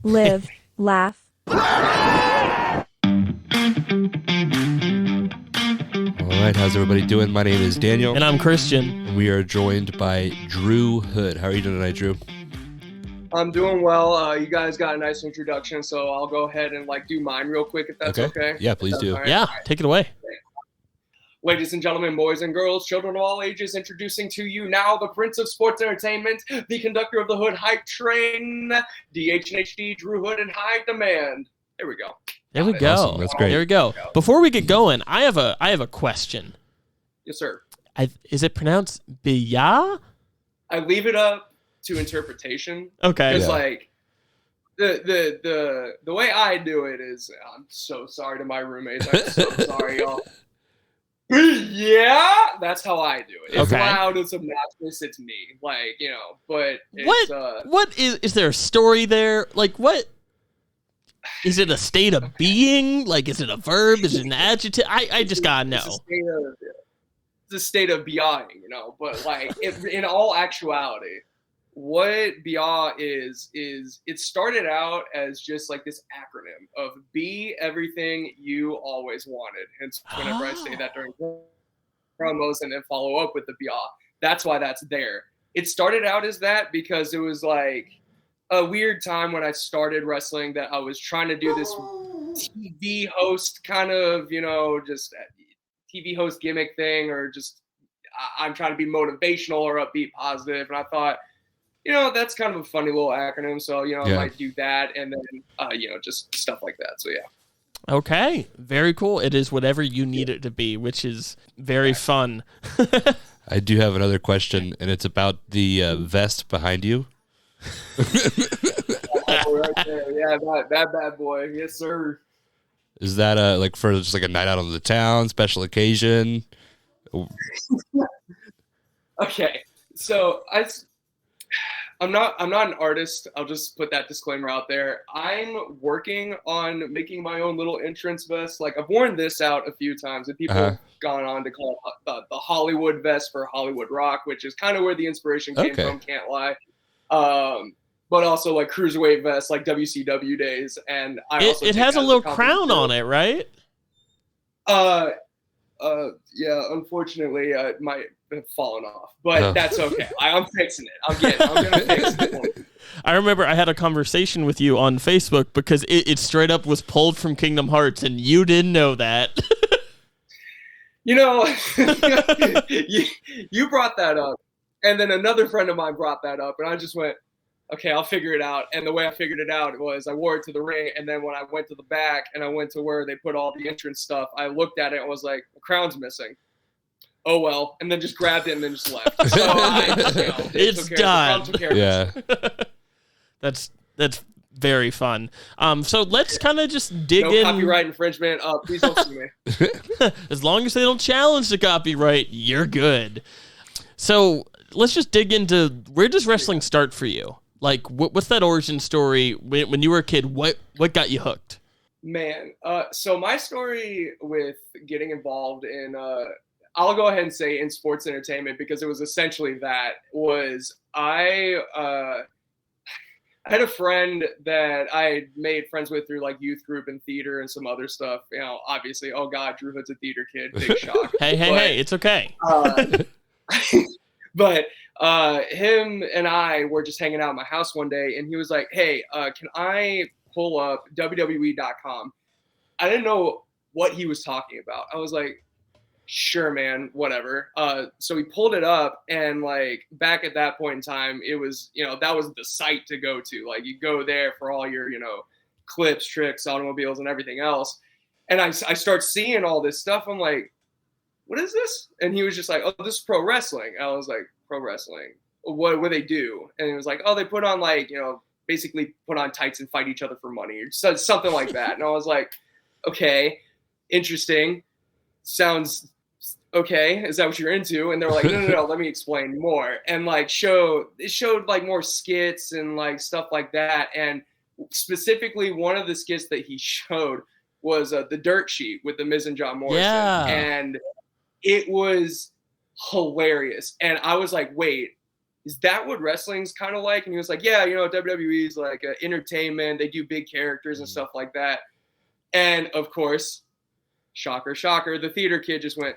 live, laugh. All right, how's everybody doing? My name is Daniel. And I'm Christian. And we are joined by Drew Hood. How are you doing tonight, Drew? I'm doing well. You guys got a nice introduction, so I'll go ahead and do mine real quick if that's okay. Yeah, please do. Right. Yeah, take it away. Ladies and gentlemen, boys and girls, children of all ages, introducing to you now the Prince of Sports Entertainment, the conductor of the Hood Hype Train, DHNHD, Drew Hood in high demand. There we go. There we go. Awesome. That's great. There we go. Before we get going, I have a question. Yes, sir. Is it pronounced Biya? I leave it up to interpretation. Okay. Because the way I do it is, I'm so sorry to my roommates. I'm so sorry, y'all. Yeah, that's how I do it. It's loud, it's obnoxious, it's me. But it's, what is there a story there? What is it? A state of being? Is it a verb? Is it an adjective? I just gotta know. It's a state of being, But in all actuality, what BIA is it started out as just this acronym of be everything you always wanted. Hence, whenever I say that during promos and then follow up with the BIA, that's why that's there. It started out as that because it was a weird time when I started wrestling that I was trying to do this TV host kind of, just TV host gimmick thing, or just I'm trying to be motivational or upbeat, positive. And I thought, that's kind of a funny little acronym. So, I might do that. And then, just stuff like that. So, yeah. Okay. Very cool. It is whatever you need it to be, which is very fun. I do have another question, and it's about the vest behind you. Right there. Yeah, that bad boy. Yes, sir. Is that for just a night out on the town, special occasion? Okay. So I'm not an artist. I'll just put that disclaimer out there. I'm working on making my own little entrance vest. I've worn this out a few times, and people have gone on to call it the Hollywood vest for Hollywood Rock, which is kind of where the inspiration came from. Can't lie. But also cruiserweight vests, WCW days, and it has a little crown on it, right? Yeah. Unfortunately, it might have fallen off, but that's okay. I'm fixing it. I'm gonna fix it. I remember I had a conversation with you on Facebook because it straight up was pulled from Kingdom Hearts, and you didn't know that. You brought that up, and then another friend of mine brought that up, and I just went, okay, I'll figure it out. And the way I figured it out was I wore it to the ring, and then when I went to the back and I went to where they put all the entrance stuff, I looked at it and was like, the crown's missing. Oh, well. And then just grabbed it and then just left. So it's done. Yeah. That's very fun. So let's kind of just dig in. No copyright infringement. Please don't sue me. As long as they don't challenge the copyright, you're good. So let's just dig into, where does wrestling start for you? What's that origin story? When you were a kid, what got you hooked? Man, so my story with getting involved in, I'll go ahead and say in sports entertainment, because it was essentially that, was I had a friend that I made friends with through youth group and theater and some other stuff. Obviously, oh God, Drew Hood's a theater kid. Big shock. Hey, it's okay. But him and I were just hanging out at my house one day, and he was like, hey, can I pull up WWE.com? I didn't know what he was talking about. I was like, sure, man, whatever. So we pulled it up, and back at that point in time, it was, that was the site to go to. You go there for all your, clips, tricks, automobiles, and everything else. And I start seeing all this stuff. I'm like, what is this? And he was just like, oh, this is pro wrestling. I was like, pro wrestling? What do they do? And he was like, oh, they put on basically put on tights and fight each other for money, or something like that. And I was like, okay, interesting. Sounds okay. Is that what you're into? And they're like, no, let me explain more. And it showed more skits and stuff like that. And specifically, one of the skits that he showed was the Dirt Sheet with the Miz and John Morrison. Yeah. And it was hilarious. And I was like, wait, is that what wrestling's kind of like? And he was like, yeah, WWE is like entertainment. They do big characters and stuff like that. And of course, shocker, shocker, the theater kid just went,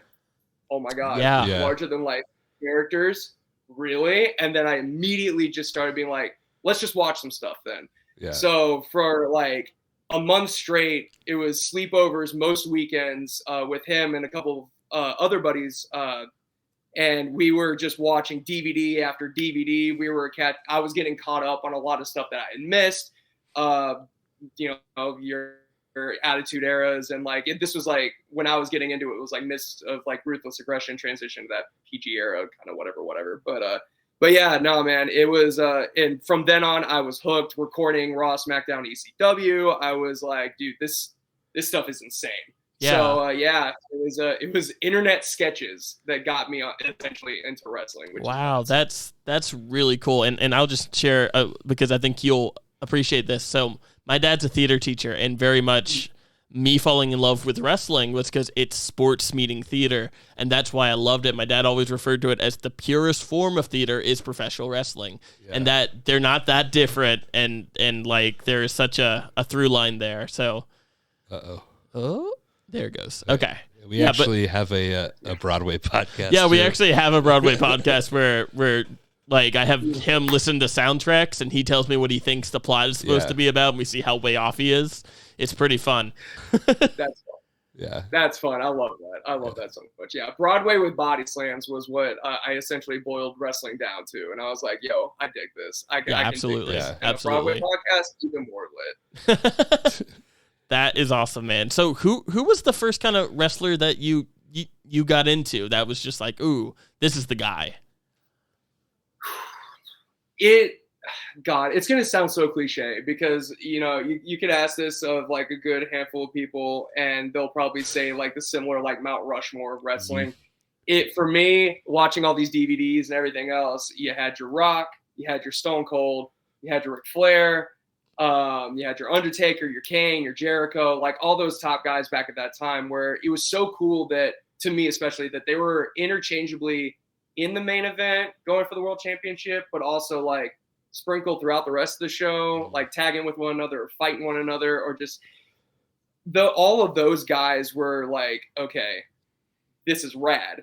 oh my God, larger than life characters, really? And then I immediately just started being like, let's just watch some stuff then. Yeah. So for like a month straight, it was sleepovers most weekends with him and a couple of other buddies. And we were just watching DVD after DVD. I was getting caught up on a lot of stuff that I had missed. Your Attitude Eras, and like this was like when I was getting into it was like midst of like Ruthless Aggression transition to that PG era, kind of whatever. But yeah, no man, it was and from then on I was hooked. Recording Raw, SmackDown, ECW, I was like, dude, this stuff is insane. Yeah. So it was internet sketches that got me essentially into wrestling. Wow, that's really cool. And I'll just share because I think you'll appreciate this. So my dad's a theater teacher, and very much me falling in love with wrestling was because it's sports meeting theater, and that's why I loved it. My dad always referred to it as the purest form of theater is professional wrestling, and that they're not that different, and like there is such a through line there. So, oh, there it goes. Okay. We actually have a Broadway podcast. Yeah, we actually have a Broadway podcast where like I have him listen to soundtracks and he tells me what he thinks the plot is supposed to be about, and we see how way off he is. It's pretty fun. That's fun. Yeah. That's fun. I love that. I love that so much. Yeah. Broadway with body slams was what I essentially boiled wrestling down to. And I was like, yo, I dig this. I can absolutely. Dig this. Yeah, and absolutely. A Broadway podcast, even more lit. That is awesome, man. So who was the first kind of wrestler that you got into that was just like, ooh, this is the guy? It's going to sound so cliche because, you could ask this of like a good handful of people and they'll probably say like the similar like Mount Rushmore of wrestling. For me, watching all these DVDs and everything else, you had your Rock, you had your Stone Cold, you had your Ric Flair, you had your Undertaker, your Kane, your Jericho, like all those top guys back at that time, where it was so cool that, to me especially, that they were interchangeably in the main event going for the world championship, but also like sprinkled throughout the rest of the show, like tagging with one another or fighting one another, or just all of those guys were like, okay, this is rad.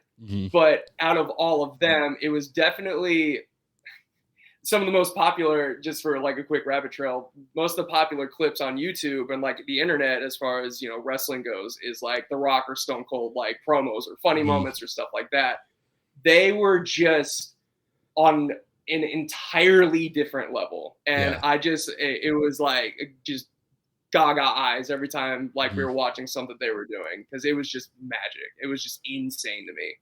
But out of all of them, it was definitely some of the most popular, just for like a quick rabbit trail, most of the popular clips on YouTube and like the internet as far as, wrestling goes, is like the Rock or Stone Cold like promos or funny moments or stuff like that. They were just on an entirely different level. And it was like just gaga eyes every time like we were watching something they were doing, because it was just magic. It was just insane to me.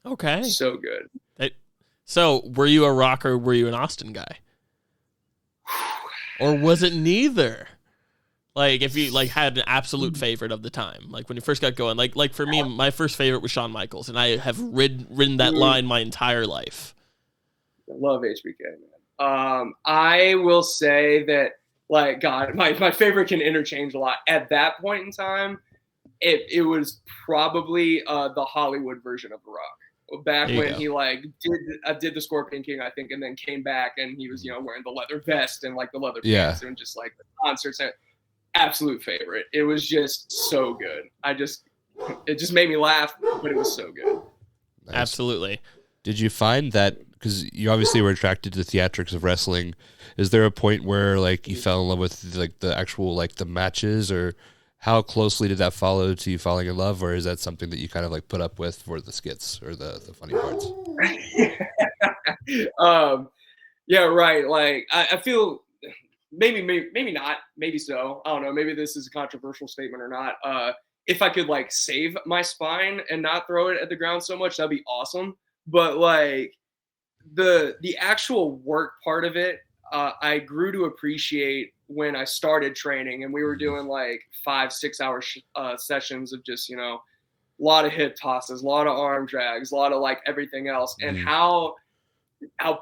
Okay. So good. So were you a Rock or were you an Austin guy? Or was it neither? Like if you like had an absolute favorite of the time, like when you first got going, like for me, my first favorite was Shawn Michaels, and I have ridden that line my entire life. I love HBK, man. I will say that, like, God, my favorite can interchange a lot. At that point in time, it was probably the Hollywood version of The Rock. Back when he like did the Scorpion King, I think, and then came back and he was wearing the leather vest and like the leather pants and just like the concerts. And absolute favorite. It was just so good. It just made me laugh, but it was so good. Nice. Absolutely. Did you find that, because you obviously were attracted to the theatrics of wrestling, is there a point where like you fell in love with like the actual like the matches, or how closely did that follow to you falling in love, or is that something that you kind of like put up with for the skits or the funny parts? Yeah, right. Like I feel maybe not, maybe so. I don't know. Maybe this is a controversial statement or not. If I could like save my spine and not throw it at the ground so much, that'd be awesome. But like the actual work part of it, I grew to appreciate when I started training, and we were doing like 5-6 hour sessions of just, a lot of hip tosses, a lot of arm drags, a lot of like everything else, and how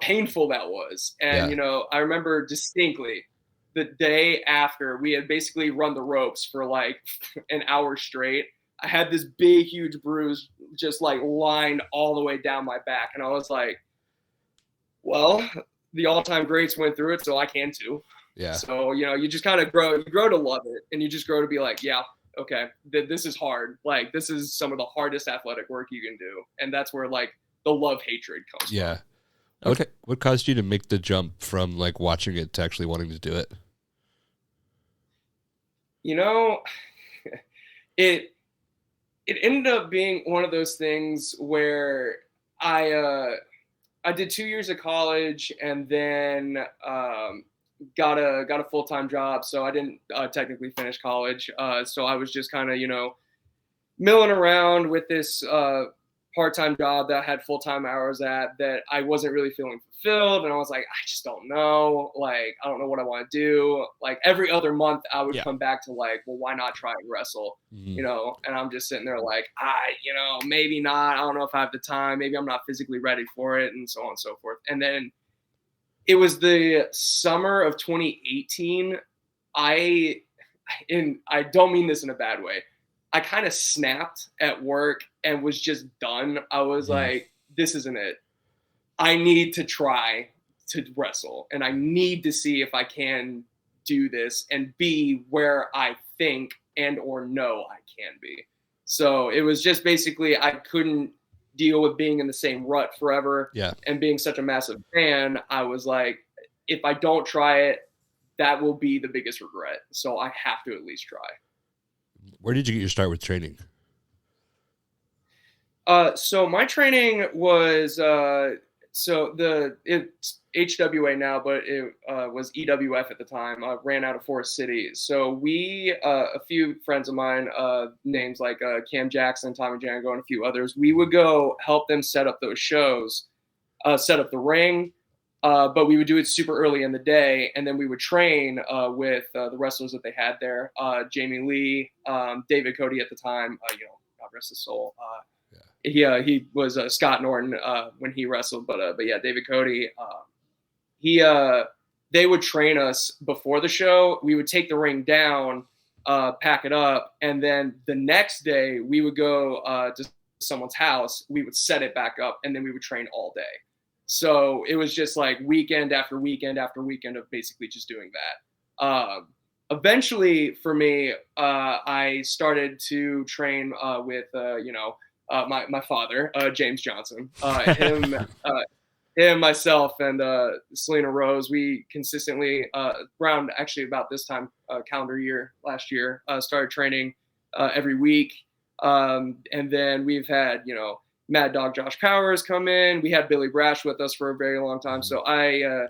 painful that was. And, I remember distinctly the day after we had basically run the ropes for like an hour straight, I had this big, huge bruise just like lined all the way down my back. And I was like, Well, the all-time greats went through it, so I can too. Yeah. So, you just kind of grow to love it, and you just grow to be like, yeah, okay, this is hard. Like, this is some of the hardest athletic work you can do. And that's where, like, the love-hatred comes Yeah. from. Okay. What caused you to make the jump from, like, watching it to actually wanting to do it? It ended up being one of those things where I did 2 years of college and then got a full-time job. So I didn't technically finish college. So I was just kind of, milling around with this part-time job that I had full-time hours at that I wasn't really feeling fulfilled. And I was like, I just don't know. Like, I don't know what I want to do. Like every other month I would come back to like, well, why not try and wrestle? Mm-hmm. And I'm just sitting there like, maybe not. I don't know if I have the time. Maybe I'm not physically ready for it, and so on and so forth. And then it was the summer of 2018. I don't mean this in a bad way. I kind of snapped at work and was just done. I was like, this isn't it. I need to try to wrestle, and I need to see if I can do this and be where I think and or know I can be. So it was just basically I couldn't deal with being in the same rut forever. Yeah. And being such a massive fan, I was like, if I don't try it, that will be the biggest regret. So I have to at least try. Where did you get your start with training? So my training was it's HWA now, but it was EWF at the time. I ran out of Forest City. So we, a few friends of mine, names like Cam Jackson, Tommy Django, and a few others, we would go help them set up those shows, set up the ring. But we would do it super early in the day, and then we would train with the wrestlers that they had there. Jamie Lee, David Cody at the time, God rest his soul. He was Scott Norton when he wrestled, but yeah, David Cody. They would train us before the show. We would take the ring down, pack it up, and then the next day we would go to someone's house. We would set it back up, and then we would train all day. So it was just like weekend after weekend after weekend of basically just doing that. Eventually, for me, I started to train with, my father, James Johnson. Him, myself, and Selena Rose, we consistently, around actually about this time, calendar year last year, started training every week. And then we've had, Mad Dog Josh Powers come in. We had Billy Brash with us for a very long time. So I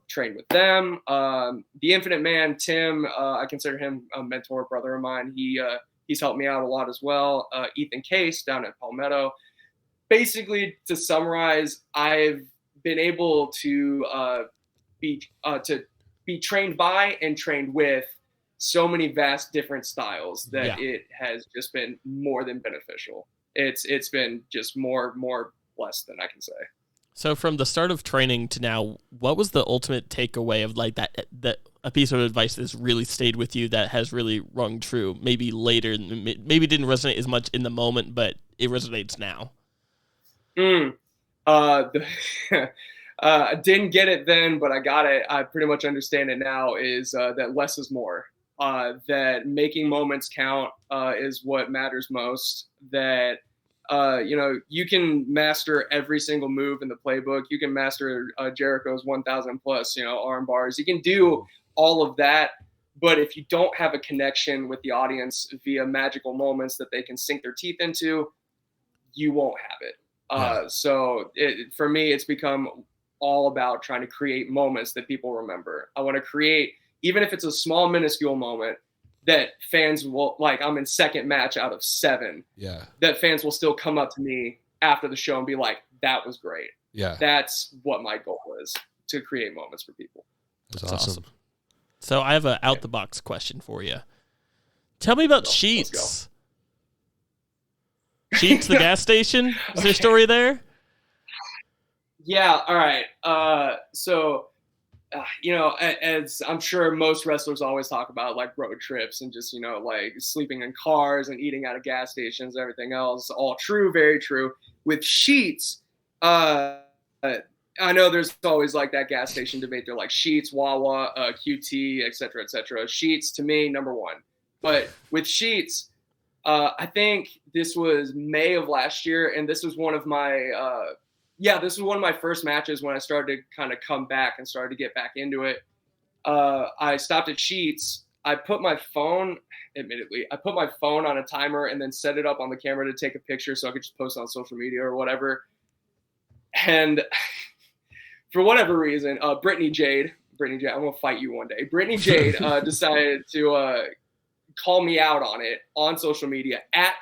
trained with them. The Infinite Man, Tim, I consider him a mentor, brother of mine. He's helped me out a lot as well. Ethan Case down at Palmetto. Basically, to summarize, I've been able to be trained by and trained with so many vast different styles that it has just been more than beneficial. It's been just more blessed than I can say. So from the start of training to now, what was the ultimate takeaway of like that a piece of advice that's really stayed with you that has really rung true? Maybe later, maybe didn't resonate as much in the moment, but it resonates now. I didn't get it then, but I got it. I pretty much understand it now. Is that less is more. That making moments count is what matters most. That you can master every single move in the playbook. You can master Jericho's 1,000 plus arm bars. You can do all of that, but if you don't have a connection with the audience via magical moments that they can sink their teeth into, you won't have it. So for me, it's become all about trying to create moments that people remember. I want to create, even if it's a small, minuscule moment, that fans will, like, I'm in second match out of 7. Yeah. That fans will still come up to me after the show and be like, that was great. Yeah. That's what my goal is, to create moments for people. That's awesome. So I have an out-the-box question for you. Tell me about Sheets. Sheets, the gas station? Is there a story there? Yeah, all right. As I'm sure most wrestlers always talk about, like road trips and just, like sleeping in cars and eating out of gas stations, everything else, all true, very true. With Sheets, I know there's always like that gas station debate. They're like Sheetz, Wawa, QT, et cetera, et cetera. Sheetz to me, number one. But with Sheetz, I think this was May of last year, and this was one of my this was one of my first matches when I started to kind of come back and started to get back into it. I stopped at Sheetz. I put my phone on a timer and then set it up on the camera to take a picture so I could just post it on social media or whatever. And for whatever reason, Brittany Jade, I'm gonna fight you one day. Brittany Jade decided to call me out on it on social media at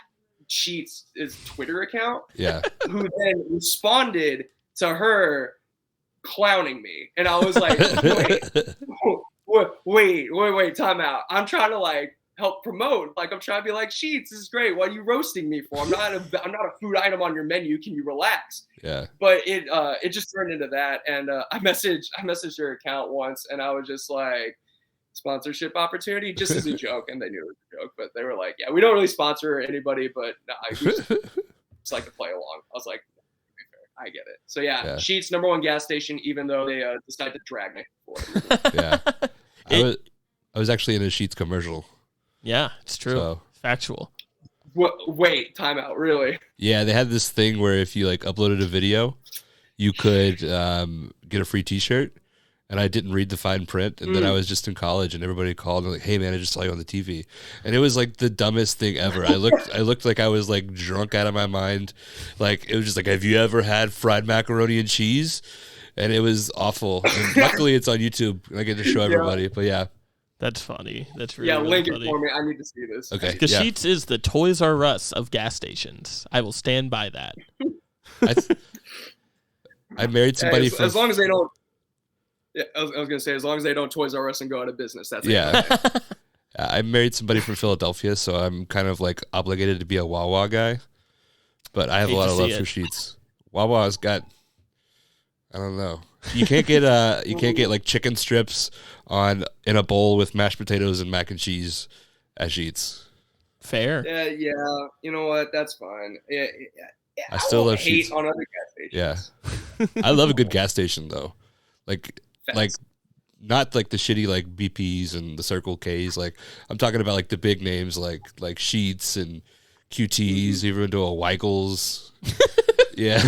Sheetz' Twitter account. Yeah. Who then responded to her clowning me, and I was like, wait, time out. I'm trying to like help promote. Like I'm trying to be like, Sheetz, this is great. What are you roasting me for? I'm not a food item on your menu. Can you relax? Yeah. But it just turned into that, and I messaged her account once, and I was just like, sponsorship opportunity, just as a joke, and they knew it was a joke, but they were like, yeah, we don't really sponsor anybody, but no, we just like to play along. I was like, I get it. So yeah. Sheetz #1 gas station, even though they decided to drag me for it. Yeah. I was actually in a Sheetz commercial. Yeah, it's true. So. Factual. Wait, time out, really? Yeah, they had this thing where if you like uploaded a video, you could get a free t-shirt. And I didn't read the fine print, and then I was just in college, and everybody called and like, "Hey man, I just saw you on the TV," and it was like the dumbest thing ever. I looked like I was like drunk out of my mind. Like it was just like, "Have you ever had fried macaroni and cheese?" And it was awful. And luckily, it's on YouTube, and I get to show everybody. But yeah, that's funny. That's really link really it for me. I need to see this. Okay, because Sheetz is the Toys R Us of gas stations. I will stand by that. I married somebody as long as they don't. Yeah, I was going to say, as long as they don't Toys R Us and go out of business, that's it. I married somebody from Philadelphia, so I'm kind of like obligated to be a Wawa guy. But I have a lot of love for Sheetz. Wawa's got, I don't know. You can't get like chicken strips in a bowl with mashed potatoes and mac and cheese at Sheetz. Fair. Yeah. You know what? That's fine. Yeah. I still love hate Sheetz on other gas stations. Yeah. I love a good gas station though. Like not like the shitty like BPs and the Circle Ks. Like I'm talking about like the big names like Sheetz and QTs, even to a Weigel's. Yeah.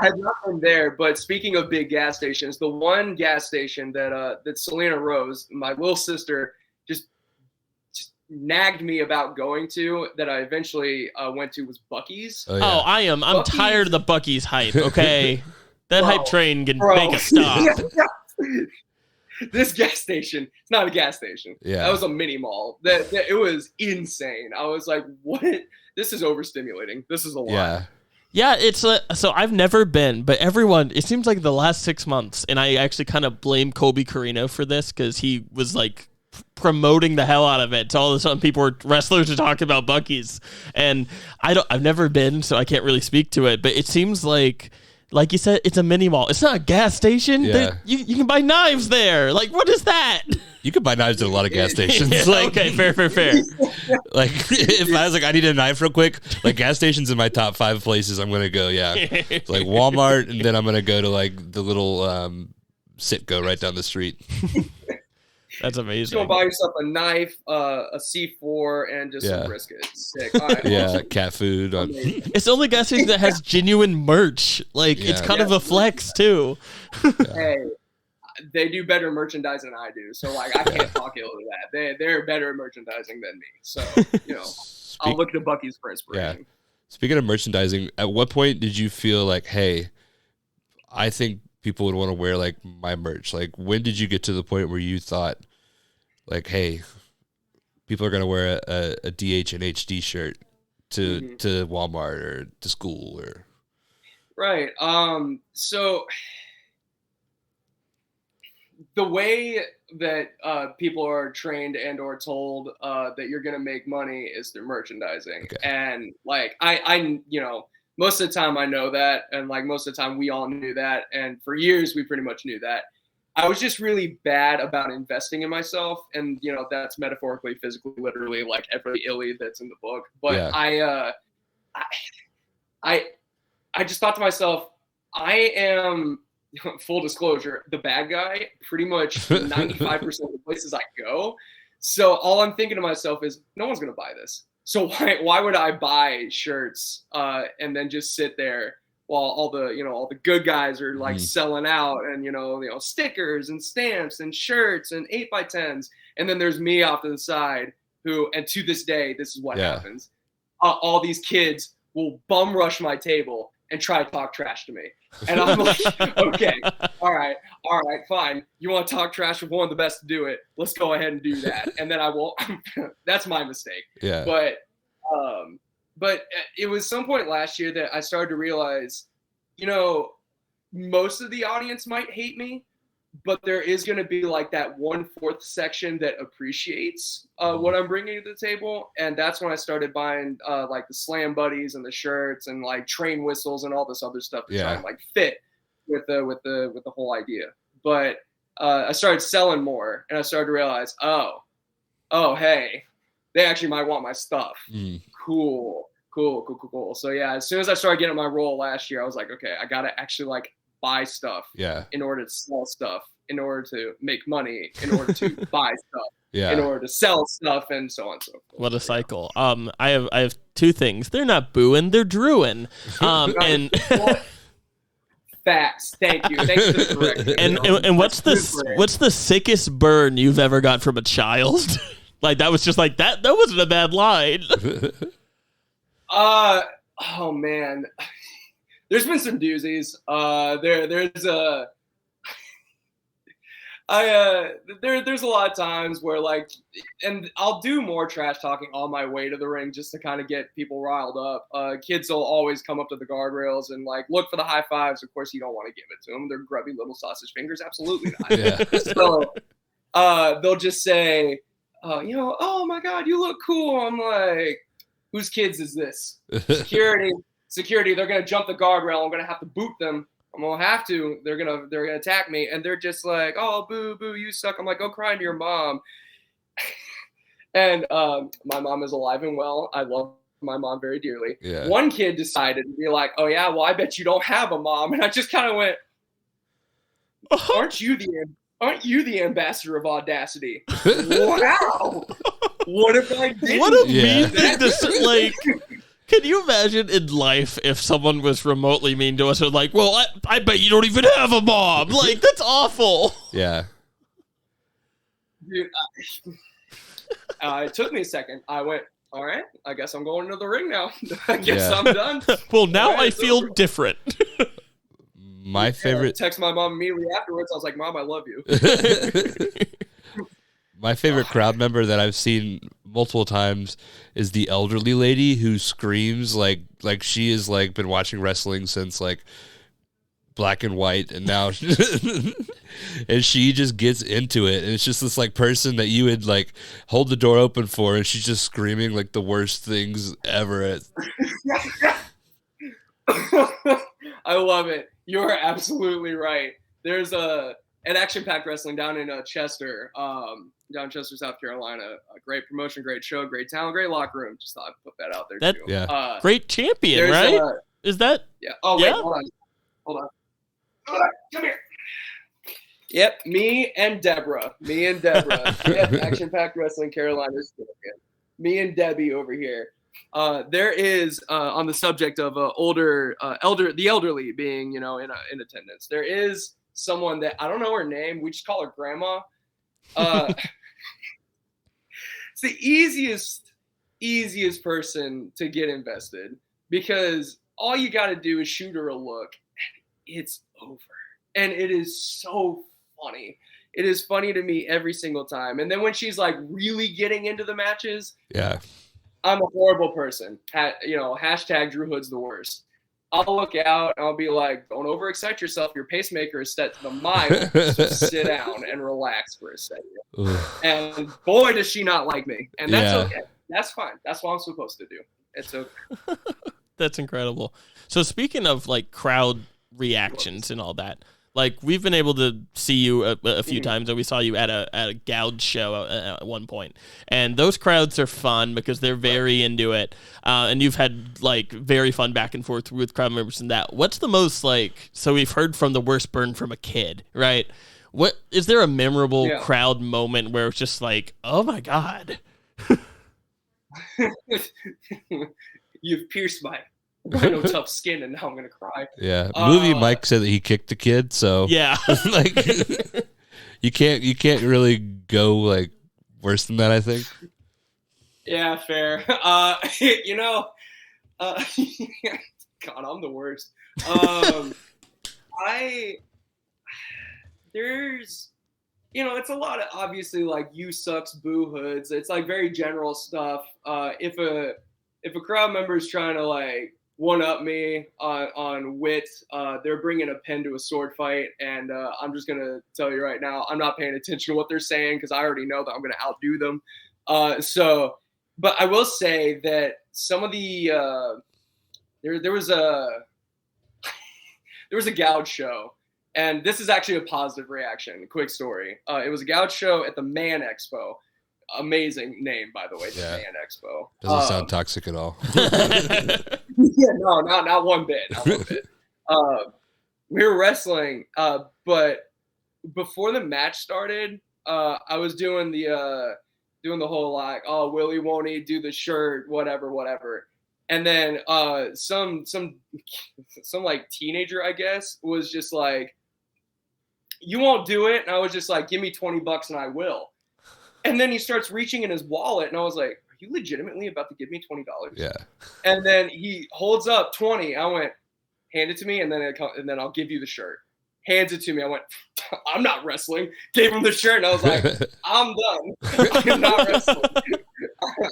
I've not been there, but speaking of big gas stations, the one gas station that Selena Rose, my little sister, just nagged me about going to that I eventually went to was Buc-ee's. Oh, yeah. I'm tired of the Buc-ee's hype. Okay. That hype train can make a stop. This gas station, it's not a gas station. Yeah. That was a mini mall. That it was insane. I was like, what? This is overstimulating. This is a lot. Yeah, it's so I've never been, but everyone, it seems like the last 6 months, and I actually kind of blame Colby Carino for this because he was like promoting the hell out of it. So all of a sudden wrestlers are talking about Buc-ee's, and I've never been, so I can't really speak to it, but it seems like you said, it's a mini mall. It's not a gas station. Yeah. You can buy knives there. Like, what is that? You can buy knives at a lot of gas stations. Okay, fair. Like, if I was like, I need a knife real quick, like gas stations in my top 5 places I'm going to go, It's like Walmart, and then I'm going to go to like the little Citgo right down the street. That's amazing. Just go buy yourself a knife, a C4, and just some brisket. Sick. All right, awesome. Cat food. It's the only gas station that has genuine merch. Like, it's kind of a flex, too. Hey, they do better merchandising than I do. So, like, I can't talk ill to that. They're better at merchandising than me. So, I'll look to Buc-ee's for inspiration. Yeah. Speaking of merchandising, at what point did you feel like, hey, I think people would want to wear like my merch? Like, when did you get to the point where you thought like, hey, people are going to wear a DH and HD shirt to Walmart or to school or. Right. So the way that people are trained and or told that you're going to make money is through merchandising. Okay. And like, I most of the time I know that. And like most of the time we all knew that. And for years we pretty much knew that. I was just really bad about investing in myself. And, that's metaphorically, physically, literally, like every illy that's in the book. But I just thought to myself, I am full disclosure, the bad guy pretty much 95% of the places I go. So all I'm thinking to myself is, no one's going to buy this. So why would I buy shirts and then just sit there while all the good guys are like selling out, and stickers and stamps and shirts and 8x10s, and then there's me off to the side who, and to this day, this is what happens. All these kids will bum rush my table and try to talk trash to me. And I'm like, okay, all right, fine. You want to talk trash with one of the best to do it? Let's go ahead and do that. And then I will. That's my mistake. Yeah. But it was some point last year that I started to realize, most of the audience might hate me, but there is going to be like that 1/4 section that appreciates what I'm bringing to the table. And that's when I started buying like the Slam Buddies and the shirts and like train whistles and all this other stuff to try and like fit with the whole idea. But I started selling more, and I started to realize, oh, hey, they actually might want my stuff. Cool. So yeah, as soon as I started getting my role last year, I was like, okay, I got to actually like buy stuff in order to sell stuff, in order to make money, in order to buy stuff, in order to sell stuff, and so on and so forth. What a cycle. I have two things. They're not booing, they're drewing. And facts. Thank you. Thanks for the correction. And what's the sickest burn you've ever got from a child? Like that was just like that wasn't a bad line. Oh man. There's been some doozies. There's a lot of times where like, and I'll do more trash talking on my way to the ring just to kind of get people riled up. Kids will always come up to the guardrails and like look for the high fives. Of course, you don't want to give it to them. They're grubby little sausage fingers. Absolutely not. So they'll just say, oh my God, you look cool. I'm like, whose kids is this? Security, they're gonna jump the guardrail. I'm gonna have to boot them. I'm gonna have to. They're gonna attack me, and they're just like, "Oh, boo, you suck." I'm like, "Go cry to your mom." And my mom is alive and well. I love my mom very dearly. Yeah. One kid decided to be like, "Oh yeah, well I bet you don't have a mom," and I just kind of went, "Aren't you the ambassador of audacity?" Wow. What if I did? What a mean thing to say, like. Can you imagine in life if someone was remotely mean to us and like, well, I bet you don't even have a mom. Like, that's awful. Yeah. Dude, it took me a second. I went, all right, I guess I'm going to the ring now. I guess I'm done. Well, now I feel different. My favorite. Text my mom immediately afterwards. I was like, Mom, I love you. My favorite crowd member that I've seen multiple times is the elderly lady who screams like she has like been watching wrestling since like black and white, and now and she just gets into it, and it's just this like person that you would like hold the door open for, and she's just screaming like the worst things ever. I love it. You're absolutely right. There's an Action Packed Wrestling down in Chester, South Carolina. A great promotion, great show, great talent, great locker room. Just thought I'd put that out there too. Yeah. Great champion, right? Is that? Yeah. Oh, wait, hold on. Come here. Yep, me and Deborah. Yep, Action Packed Wrestling Carolina's champion. Me and Debbie over here. There is on the subject of the elderly being, in attendance. There is someone that I don't know her name. We just call her Grandma. It's the easiest person to get invested, because all you got to do is shoot her a look, and it's over. And it is so funny. It is funny to me every single time. And then when she's like really getting into the matches, I'm a horrible person. Hashtag Drew Hood's the worst. I'll look out and I'll be like, don't overexcite yourself. Your pacemaker is set to the mile. So sit down and relax for a second. And boy, does she not like me. And that's okay. That's fine. That's what I'm supposed to do. It's okay. That's incredible. So speaking of like crowd reactions and all that, Like, we've been able to see you a few times, and we saw you at a gouge show at one point. And those crowds are fun because they're very into it. And you've had, like, very fun back and forth with crowd members and that. What's the most, like, so we've heard from the worst burn from a kid, right? What is there a memorable crowd moment where it's just like, oh my God? You've pierced my rhino tough skin, and now I'm gonna cry. Yeah, movie Mike said that he kicked the kid, so yeah, like you can't really go like worse than that, I think. Yeah, fair. You know, God, I'm the worst. There's, you know, it's a lot of obviously like you sucks, boo hoods. It's like very general stuff. If a crowd member is trying to like one up me on wit, they're bringing a pen to a sword fight, and I'm just gonna tell you right now, I'm not paying attention to what they're saying because I already know that I'm gonna outdo them. But I will say that some of the there was a gouge show. And this is actually a positive reaction. Quick story. It was a gouge show at the Man Expo. Amazing name, by the way, the Man Expo. Doesn't sound toxic at all. Yeah, no, not one bit. Not one bit. We were wrestling, but before the match started, I was doing the whole like, oh, Willie won't he do the shirt, whatever. And then some like teenager, I guess, was just like, you won't do it. And I was just like, give me $20 and I will. And then he starts reaching in his wallet, and I was like, are you legitimately about to give me $20? Yeah. And then he holds up 20. I went, hand it to me, and then I'll give you the shirt. Hands it to me. I went, I'm not wrestling. Gave him the shirt, and I was like, I'm done. I'm not wrestling.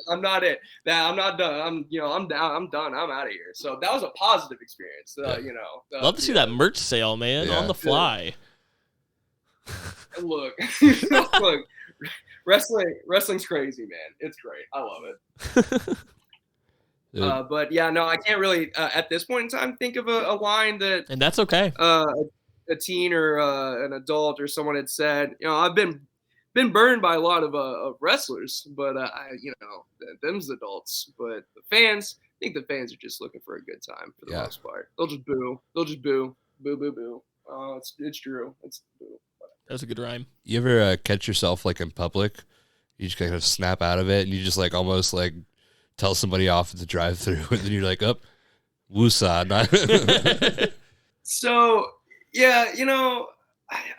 I'm not it. I'm not done. I'm down. I'm done. I'm out of here. So that was a positive experience. Love to see that merch sale, man, on the fly. Look, wrestling's crazy, man. It's great. I love it. But yeah, no, I can't really at this point in time think of a line that, and that's okay. A teen or an adult or someone had said. You know, I've been burned by a lot of wrestlers, but them's adults. But the fans, I think the fans are just looking for a good time for the most part. They'll just boo. Boo, boo, boo. Oh, it's true. It's boo. That was a good rhyme. You ever catch yourself like in public? You just kind of snap out of it, and you just like almost like tell somebody off at the drive-through, and then you're like, "Up, woosah." So yeah, you know,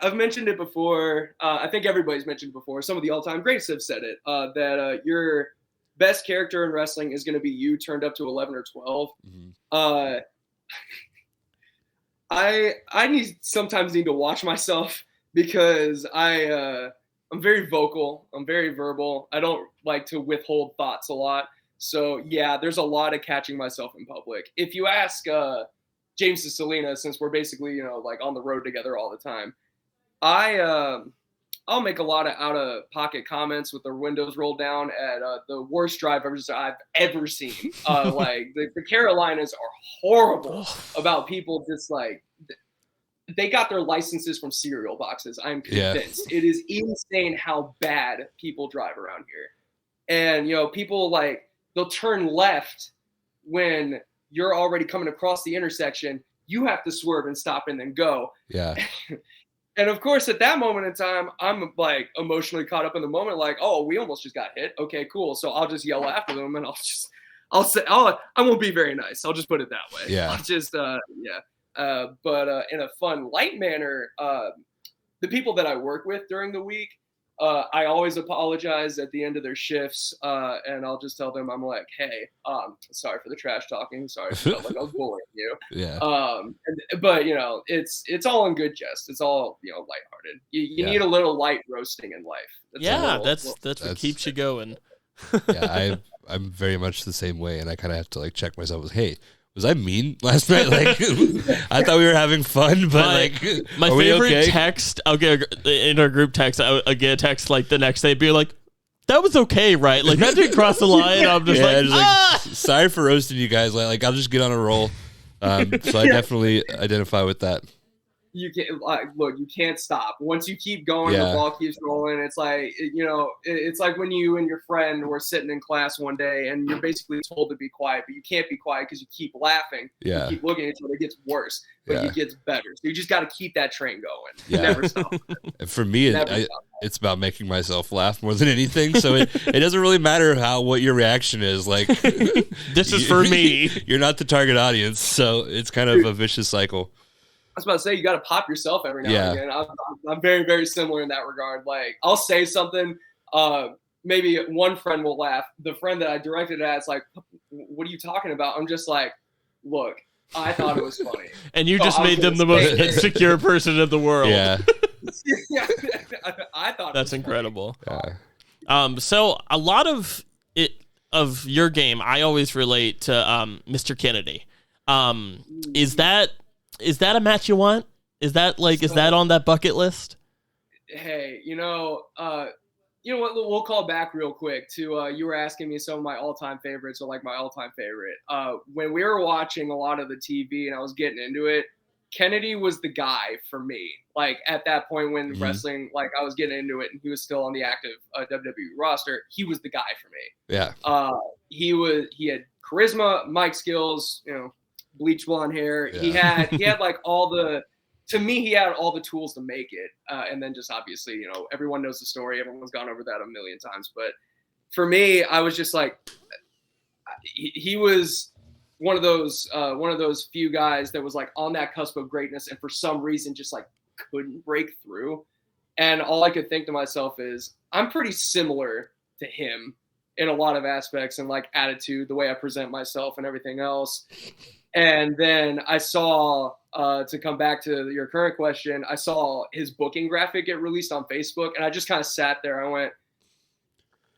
I've mentioned it before. I think everybody's mentioned it before. Some of the all-time greats have said it. That your best character in wrestling is going to be you turned up to 11 or 12. Mm-hmm. I sometimes need to watch myself because I'm very vocal. I'm very verbal. I don't like to withhold thoughts a lot. So yeah, there's a lot of catching myself in public. If you ask James and Selena, since we're basically like on the road together all the time, I'll make a lot of out-of-pocket comments with the windows rolled down at the worst drivers I've ever seen. Like the Carolinas are horrible about people just like they got their licenses from cereal boxes. I'm convinced. It is insane how bad people drive around here. And people like they'll turn left when you're already coming across the intersection. You have to swerve and stop and then go. Yeah. And of course, at that moment in time, I'm like emotionally caught up in the moment, like, oh, we almost just got hit. Okay, cool. So I'll just yell after them, and I won't be very nice. I'll just put it that way. Yeah. I'll just, but in a fun, light manner, the people that I work with during the week, I always apologize at the end of their shifts, and I'll just tell them, I'm like, hey, sorry for the trash talking. Sorry, I felt like I was bullying you. Yeah. But it's all in good jest. It's all lighthearted. You need a little light roasting in life. That's what keeps you going. Yeah, I'm very much the same way, and I kind of have to like check myself. Hey, was I mean last night? Like, I thought we were having fun, but my favorite text, I'll get in our group text, I'll get a text like the next day, be like, that was okay, right? Like, that didn't cross the line. I'm just sorry for roasting you guys. Like, I'll just get on a roll. So I definitely identify with that. you can't look. You can't stop. Once you keep going, Yeah. the ball keeps rolling. It's like it's like when you and your friend were sitting in class one day, and you're basically told to be quiet, but you can't be quiet because you keep laughing. Yeah. You keep looking at each other. It gets worse, but it gets better. So you just got to keep that train going. Yeah. Never stop. And for me, it's about making myself laugh more than anything. So it doesn't really matter what your reaction is. Like, this is for me. You're not the target audience, so it's kind of a vicious cycle. I was about to say, you got to pop yourself every now and again. I'm very, very similar in that regard. Like, I'll say something, maybe one friend will laugh. The friend that I directed at is like, what are you talking about? I'm just like, look, I thought it was funny. And you just made them the most insecure person in the world. Yeah. I thought that's incredible. Yeah. So a lot of your game, I always relate to Mr. Kennedy. Is that a match you want? Is that on that bucket list? Hey, you know what? We'll call back real quick to you were asking me some of my all-time favorites, or like my all-time favorite. When we were watching a lot of the TV and I was getting into it, Kennedy was the guy for me. Like at that point when wrestling, like I was getting into it and he was still on the active WWE roster, he was the guy for me. Yeah. He had charisma, mic skills, bleach blonde hair. Yeah. He had like to me, he had all the tools to make it. And then just obviously, everyone knows the story. Everyone's gone over that a million times. But for me, I was just like, he was one of those few guys that was like on that cusp of greatness. And for some reason, just like couldn't break through. And all I could think to myself is, I'm pretty similar to him in a lot of aspects and like attitude, the way I present myself and everything else. And then I saw, to come back to your current question, I saw his booking graphic get released on Facebook, and I just kind of sat there. I went,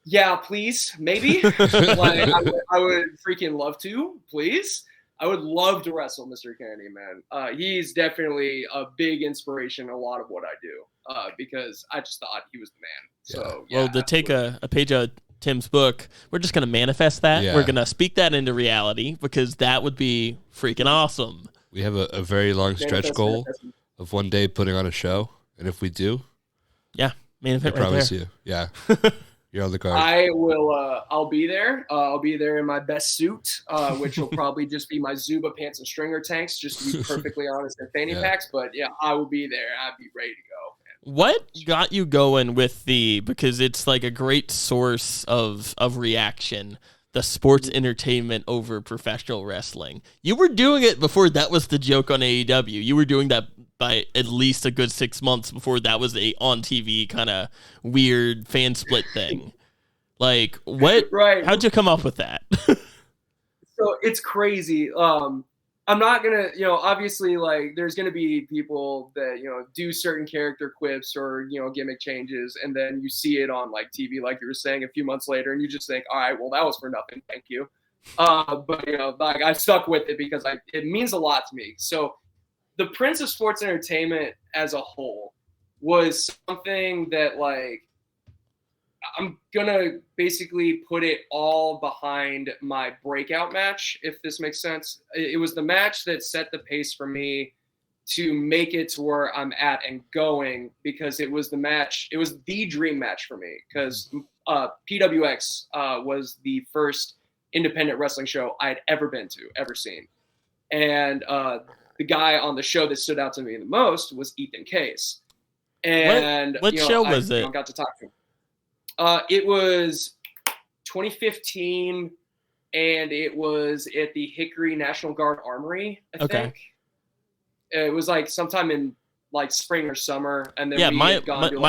yeah, please, maybe. Like, I would freaking love to, please. I would love to wrestle Mr. Kennedy, man. He's definitely a big inspiration in a lot of what I do, because I just thought he was the man. So, yeah, well, to take a page of Tim's book, we're just going to manifest that. Yeah. We're going to speak that into reality, because that would be freaking awesome. We have a very long stretch goal of one day putting on a show. And if we do, I promise you. Yeah. You're on the card. I will. I'll be there. I'll be there in my best suit, which will probably just be my Zuba pants and stringer tanks, just to be perfectly honest, and fanny packs. But yeah, I will be there. I'll be ready to go. What got you going with because it's like a great source of reaction, the sports entertainment over professional wrestling? You were doing it before that was the joke on AEW. You were doing that by at least a good 6 months before that was a on TV kind of weird fan split thing. Like, what? Right. How'd you come up with that? So it's crazy. I'm not gonna, obviously, like, there's gonna be people that, do certain character quips or, gimmick changes, and then you see it on like TV, like you were saying, a few months later, and you just think, all right, well, that was for nothing, thank you. But like I stuck with it because it means a lot to me. So the Prince of Sports Entertainment as a whole was something that, like, I'm gonna basically put it all behind my breakout match, if this makes sense. It was the match that set the pace for me to make it to where I'm at and going, because it was the dream match for me, because PWX was the first independent wrestling show I had ever seen. And the guy on the show that stood out to me the most was Ethan Case. And what show was it? I got to talk to him. It was 2015, and it was at the Hickory National Guard Armory, I think. It was like sometime in like spring or summer, and then my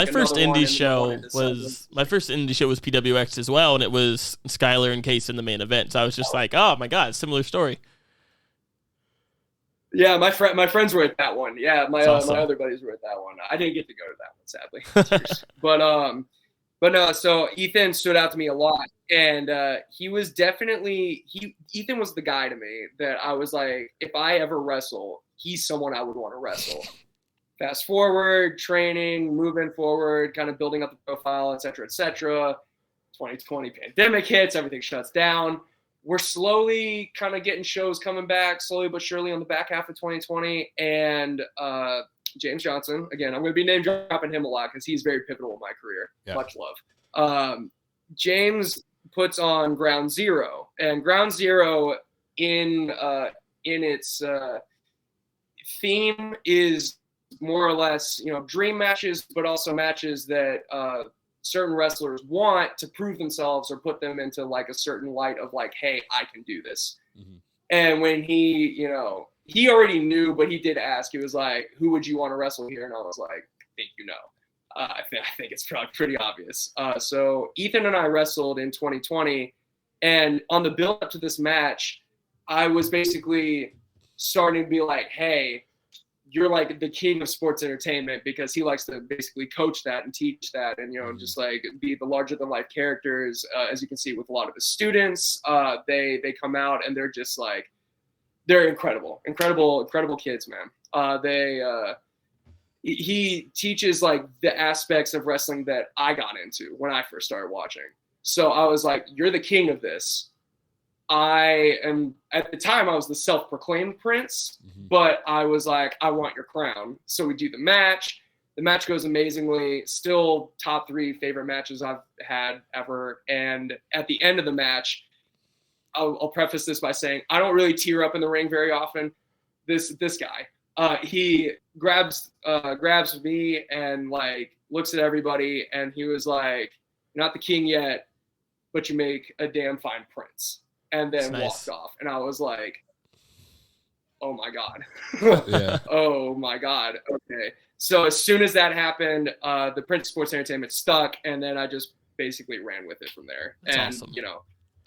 first indie show was PWX as well, and it was Skylar and Case in the main event. So I was just like, oh my god, similar story. Yeah, my friends were at that one. Yeah, my other buddies were at that one. I didn't get to go to that one, sadly. But no, so Ethan stood out to me a lot, and he was definitely Ethan was the guy to me that I was like, if I ever wrestle, he's someone I would want to wrestle. Fast forward, training, moving forward, kind of building up the profile, et cetera, et cetera. 2020 pandemic hits, everything shuts down. We're slowly kind of getting shows coming back, slowly but surely, on the back half of 2020, and James Johnson. Again, I'm going to be name dropping him a lot because he's very pivotal in my career. Yeah. Much love. James puts on Ground Zero, and Ground Zero in its theme is more or less, dream matches, but also matches that certain wrestlers want to prove themselves or put them into like a certain light of like, hey, I can do this. Mm-hmm. And when he already knew, but he did ask, he was like, who would you want to wrestle here? And I was like, I think I think it's probably pretty obvious. So Ethan and I wrestled in 2020, and on the build up to this match, I was basically starting to be like, hey, you're like the king of sports entertainment, because he likes to basically coach that and teach that and, just like be the larger than life characters. As you can see with a lot of his students, they come out and they're just like, they're incredible kids, man. He teaches like the aspects of wrestling that I got into when I first started watching. So I was like, you're the king of this. At the time I was the self-proclaimed prince, but I was like, I want your crown. So we do the match. The match goes amazingly, still top 3 favorite matches I've had ever. And at the end of the match, I'll preface this by saying I don't really tear up in the ring very often. This guy, he grabs me and like looks at everybody, and he was like, "You're not the king yet, but you make a damn fine prince." And then walked off, and I was like, "Oh my god, yeah. Oh my god." Okay, so as soon as that happened, the Prince Sports Entertainment stuck, and then I just basically ran with it from there. That's awesome.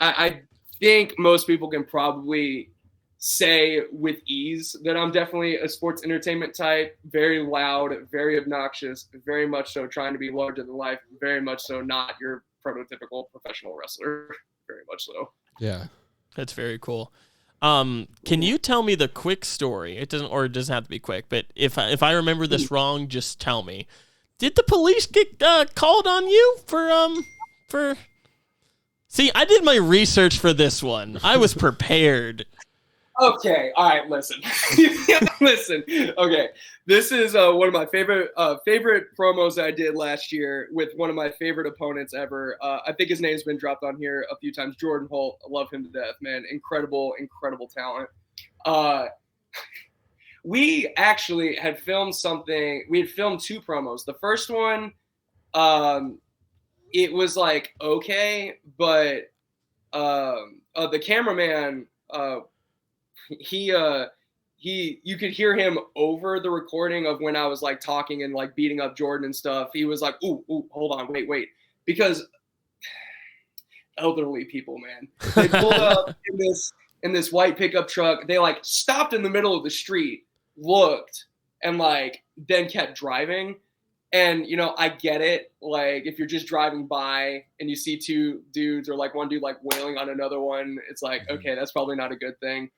I think most people can probably say with ease that I'm definitely a sports entertainment type, very loud, very obnoxious, very much so trying to be larger than life, very much so not your prototypical professional wrestler, very much so. Yeah. That's very cool. Can you tell me the quick story? It doesn't have to be quick, but if I remember this wrong, just tell me. Did the police get called on you for See, I did my research for this one. I was prepared. Okay, all right, listen. Listen. Okay. This is one of my favorite promos I did last year with one of my favorite opponents ever. I think his name's been dropped on here a few times. Jordan Holt. I love him to death, man. Incredible talent. We actually had filmed something. We had filmed 2 promos. The first one, it was like okay, but the cameraman, you could hear him over the recording of when I was like talking and like beating up Jordan and stuff. He was like, ooh, hold on, wait, because elderly people, man, they pulled up in this white pickup truck. They like stopped in the middle of the street, looked, and like then kept driving. And, I get it. Like, if you're just driving by and you see 2 dudes or, like, one dude, like, wailing on another one, it's like, okay, that's probably not a good thing.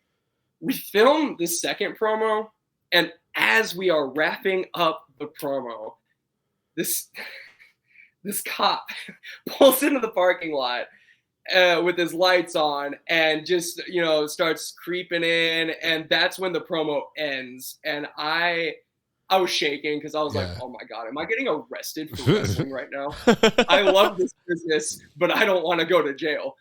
We filmed the second promo, and as we are wrapping up the promo, this cop pulls into the parking lot with his lights on and just, starts creeping in, and that's when the promo ends. And I was shaking because I was like, oh my God, am I getting arrested for wrestling right now? I love this business, but I don't want to go to jail.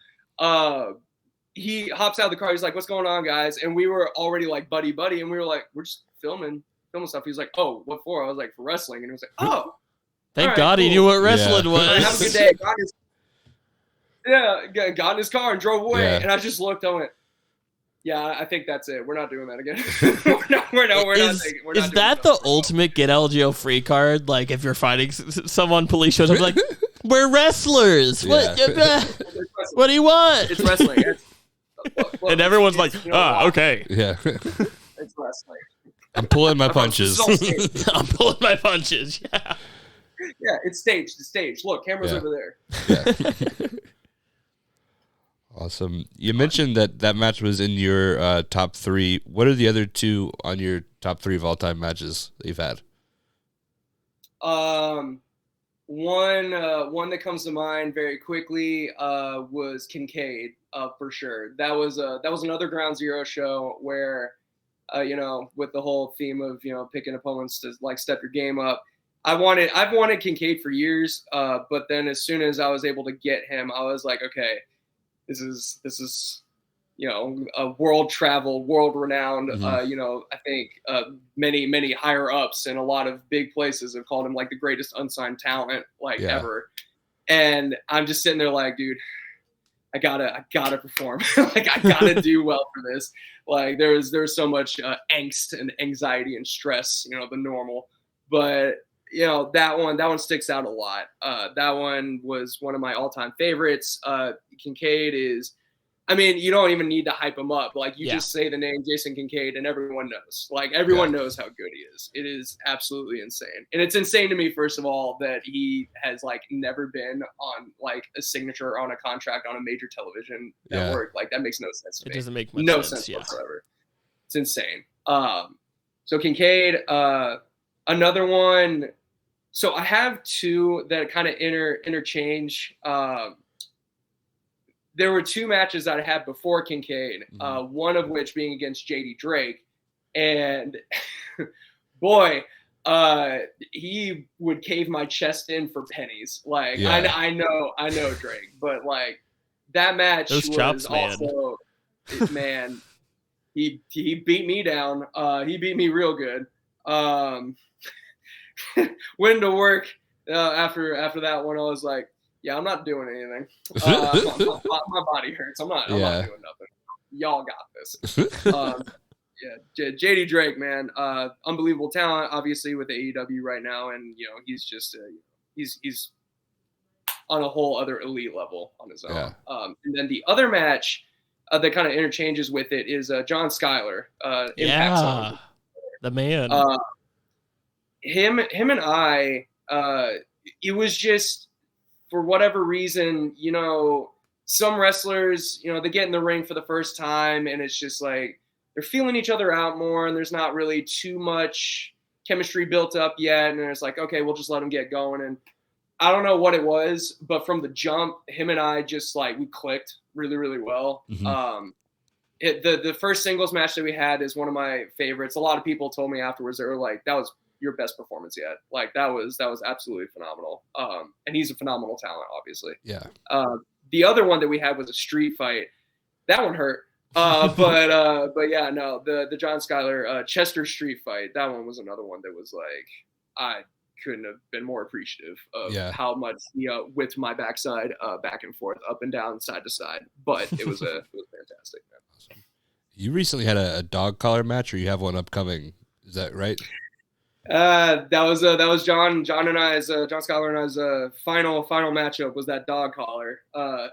He hops out of the car. He's like, what's going on, guys? And we were already like buddy. And we were like, we're just filming stuff. He's like, oh, what for? I was like, for wrestling. And he was like, oh. Thank God he knew what wrestling was. Have a good day. Got in his car and drove away. Yeah. And I just looked, I went, yeah, I think that's it. We're not doing that again. we're not is that the ultimate get LGO free card? Like, if you're fighting someone, police shows up, like, we're wrestlers. Yeah. What do you want? It's wrestling. And everyone's like, okay. Yeah. It's wrestling. I'm pulling my punches. I'm pulling my punches, yeah. Yeah, it's staged. It's staged. Look, camera's over there. Yeah. Awesome. You mentioned that match was in your top 3. What are the other 2 on your top 3 of all time matches that you've had? One that comes to mind very quickly was Kincaid, for sure. That was another Ground Zero show where with the whole theme of, picking opponents to like step your game up. I've wanted Kincaid for years, but then as soon as I was able to get him, I was like, okay, this is a world traveled, world renowned. I think many higher ups in a lot of big places have called him like the greatest unsigned talent ever. And I'm just sitting there like, dude, I gotta perform. Like I gotta do well for this. Like there's so much angst and anxiety and stress, the normal. But that one sticks out a lot. That one was one of my all-time favorites. Kincaid is, you don't even need to hype him up. Like you just say the name Jason Kincaid and everyone knows. Like everyone knows how good he is. It is absolutely insane. And it's insane to me, first of all, that he has like never been on like a signature on a contract on a major television network. Like that makes no sense to me. It doesn't make much sense whatsoever. It's insane. So Kincaid, another one. So I have two that kind of interchange. There were two matches that I had before Kincaid, one of which being against JD Drake. And boy, he would cave my chest in for pennies. Like I know Drake, but like that match those was chops, also man, he beat me down. He beat me real good. Went to work after that one. I was like, yeah, I'm not doing anything. My body hurts. I'm not doing nothing. Y'all got this. JD Drake, man, unbelievable talent, obviously with AEW right now, and he's just he's on a whole other elite level on his own. Yeah. And then the other match that kind of interchanges with it is John Schuyler. Impact Zone. The man. Him and I. It was just, for whatever reason, some wrestlers, they get in the ring for the first time and it's just like they're feeling each other out more and there's not really too much chemistry built up yet. And it's like, okay, we'll just let them get going. And I don't know what it was, but from the jump, him and I just like, we clicked really, really well. Mm-hmm. The first singles match that we had is one of my favorites. A lot of people told me afterwards, they were like, that was your best performance yet. Like that was absolutely phenomenal. And he's a phenomenal talent, obviously. Yeah. The other one that we had was a street fight. That one hurt. But yeah, no, the John Schuyler Chester street fight, that one was another one that was like, I couldn't have been more appreciative of how much he whipped my backside back and forth, up and down, side to side. But it was fantastic, man. Awesome. You recently had a dog collar match, or you have one upcoming? Is that right? That was John Schuyler and I's final matchup was that dog collar. I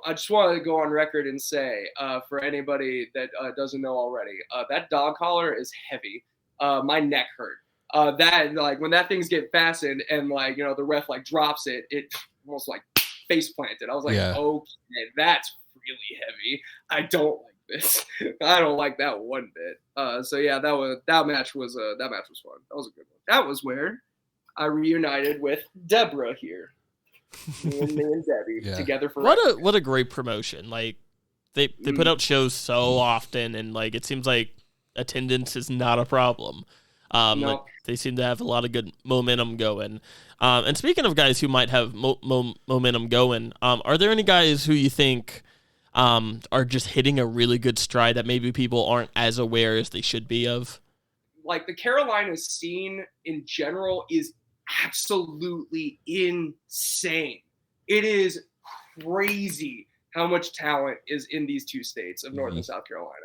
just wanted to go on record and say, for anybody that doesn't know already, that dog collar is heavy. My neck hurt. That like when that thing's get fastened and like the ref like drops it, it almost like face planted. I was like, okay, that's really heavy. I don't like this. I don't like that one bit. So yeah, that match was fun. That was a good one. That was where I reunited with Deborah here. Me and Debbie together for what a great promotion. Like they put out shows so often, and like it seems like attendance is not a problem. Like they seem to have a lot of good momentum going. And speaking of guys who might have momentum going, are there any guys who you think are just hitting a really good stride that maybe people aren't as aware as they should be of? Like the Carolinas scene in general is absolutely insane. It is crazy how much talent is in these two states of North and South Carolina.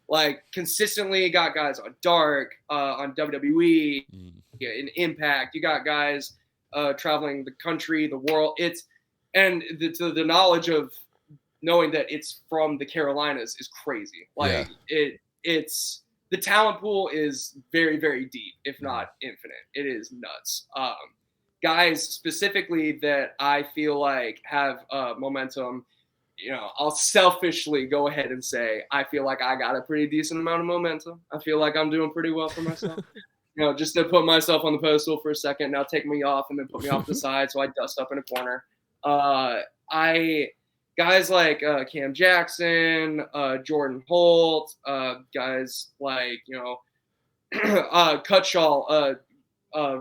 Like consistently got guys on Dark, on WWE, in Impact. You got guys traveling the country, the world. And the knowledge of knowing that it's from the Carolinas is crazy. Like it's the talent pool is very, very deep, if not infinite. It is nuts. Guys specifically that I feel like have momentum. I'll selfishly go ahead and say I feel like I got a pretty decent amount of momentum. I feel like I'm doing pretty well for myself. Just to put myself on the pedestal for a second, now take me off and then put me off the side so I dust up in a corner. Guys guys like Cam Jackson, Jordan Holt, guys like, you know, Cutshaw,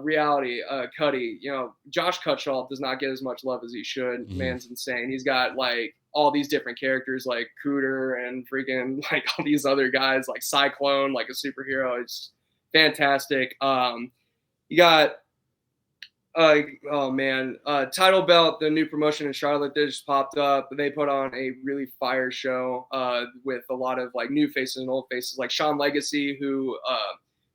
reality, Cuddy, you know, Josh Cutshaw does not get as much love as he should. Mhm. Man's insane. He's got like all these different characters like Cooter and freaking like all these other guys like Cyclone, like a superhero. It's fantastic. You got oh man, Title Belt, the new promotion in Charlotte that just popped up. They put on a really fire show with a lot of like new faces and old faces, like Sean Legacy, who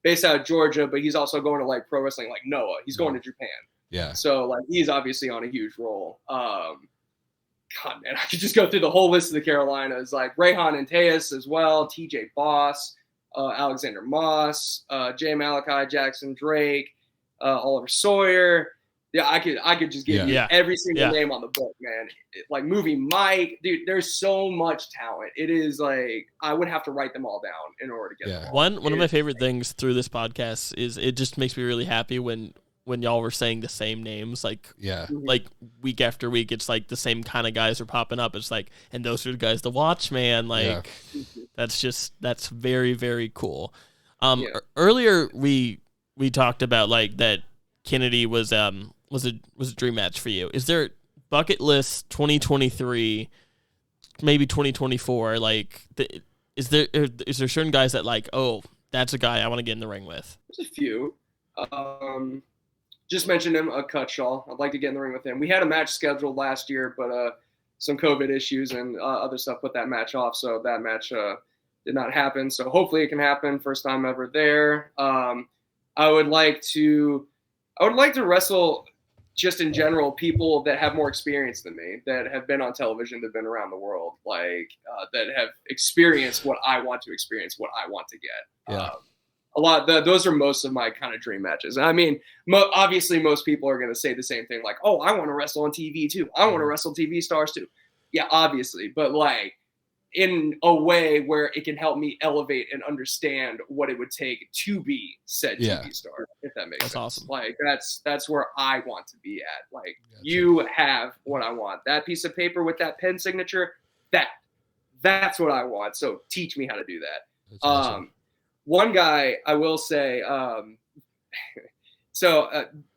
based out of Georgia, but he's also going to like pro wrestling like Noah. He's going to Japan. Yeah. So like he's obviously on a huge roll. God man, I could just go through the whole list of the Carolinas, like Rayhan and Tejas as well, TJ Boss, Alexander Moss, Jay Malachi, Jackson Drake, Oliver Sawyer. Yeah, I could just give you every single name on the book, man. Like Movie Mike, dude. There's so much talent. It is like I would have to write them all down in order to get them all. One of my favorite things through this podcast is it just makes me really happy when y'all were saying the same names, like like week after week. It's like the same kind of guys are popping up. It's like, and those are the guys to watch, man. Like that's very, very cool. Earlier we talked about like that Kennedy was a dream match for you. Is there bucket list 2023, maybe 2024? Like, is there certain guys that like, oh, that's a guy I want to get in the ring with? There's a few. Just mentioned him, Cutshaw. I'd like to get in the ring with him. We had a match scheduled last year, but some COVID issues and other stuff put that match off. So that match did not happen. So hopefully it can happen. First time ever there. I would like to wrestle just in general people that have more experience than me, that have been on television, that have been around the world, like that have experienced what I want to experience, what I want to get. Those are most of my kind of dream matches. I mean, obviously most people are going to say the same thing, like, oh, I want to wrestle on TV too. I want to wrestle TV stars too. Yeah, obviously. But like in a way where it can help me elevate and understand what it would take to be said TV star, if that makes sense. Awesome. Like that's where I want to be at. Like you have what I want. That piece of paper with that pen signature, that's what I want. So teach me how to do that. That's awesome. One guy I will say,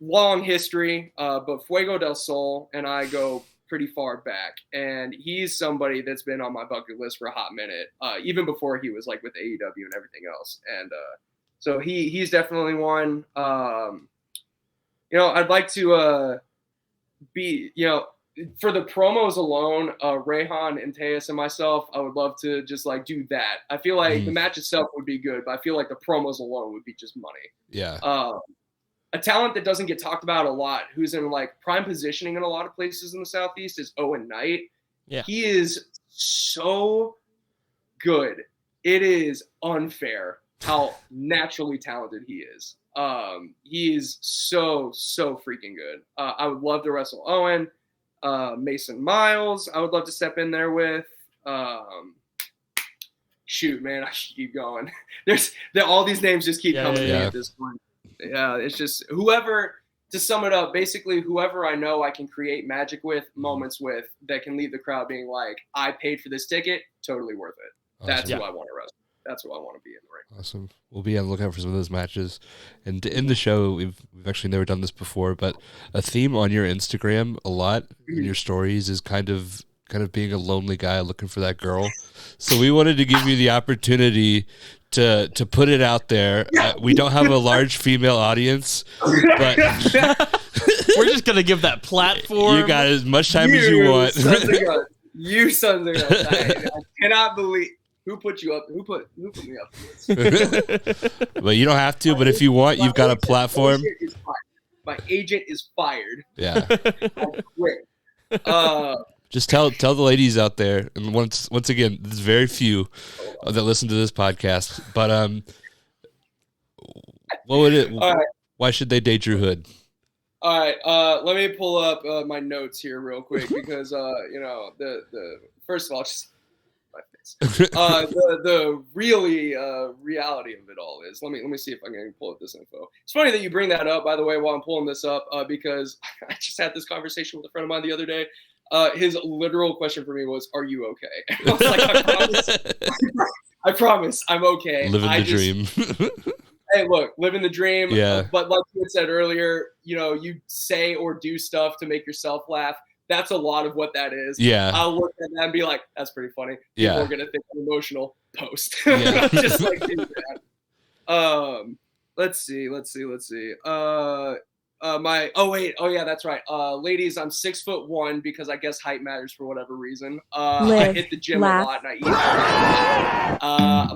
long history, but Fuego del Sol and I go pretty far back, and he's somebody that's been on my bucket list for a hot minute, even before he was like with AEW and everything else. And so he's definitely one. I'd like to be, for the promos alone, Rayhan and Tejas and myself, I would love to just like do that. I feel like the match itself would be good, but I feel like the promos alone would be just money. Yeah. A talent that doesn't get talked about a lot, who's in like prime positioning in a lot of places in the Southeast, is Owen Knight. Yeah. He is so good. It is unfair how naturally talented he is. He is so freaking good. I would love to wrestle Owen. Mason Miles, I would love to step in there with. Shoot, man, I should keep going. All these names just keep coming to me at this point. Yeah, it's just whoever, to sum it up, basically whoever I know I can create magic with, moments with, that can leave the crowd being like, I paid for this ticket, totally worth it. Awesome. That's who I want to wrestle. That's who I want to be in the ring. Awesome. We'll be on the lookout for some of those matches. And to end the show, we've actually never done this before, but a theme on your Instagram a lot in your stories is kind of being a lonely guy looking for that girl. So we wanted to give you the opportunity to put it out there. We don't have a large female audience, but we're just gonna give that platform. You got as much time as you want. You sons of guns. I cannot believe who put you up. Who put me up to this. But you don't have to. But if you want, you've got a platform. My agent is fired. Yeah. I quit. Just tell the ladies out there, and once again, there's very few that listen to this podcast. But what would it? Right. Why should they date Drew Hood? All right, let me pull up my notes here real quick because the first of all, just my face. The reality of it all is. Let me see if I can pull up this info. It's funny that you bring that up, by the way, while I'm pulling this up because I just had this conversation with a friend of mine the other day. His literal question for me was, "Are you okay?" I was like, "I promise, I promise, I'm okay." Living the dream. Hey, look, living the dream. Yeah. But like you had said earlier, you say or do stuff to make yourself laugh. That's a lot of what that is. Yeah. I'll look at that and be like, "That's pretty funny." People Yeah. are gonna think I'm emotional. Post. Yeah. Just like do that. Let's see. That's right. Ladies, I'm 6'1" because I guess height matters for whatever reason. I hit the gym a lot and I eat.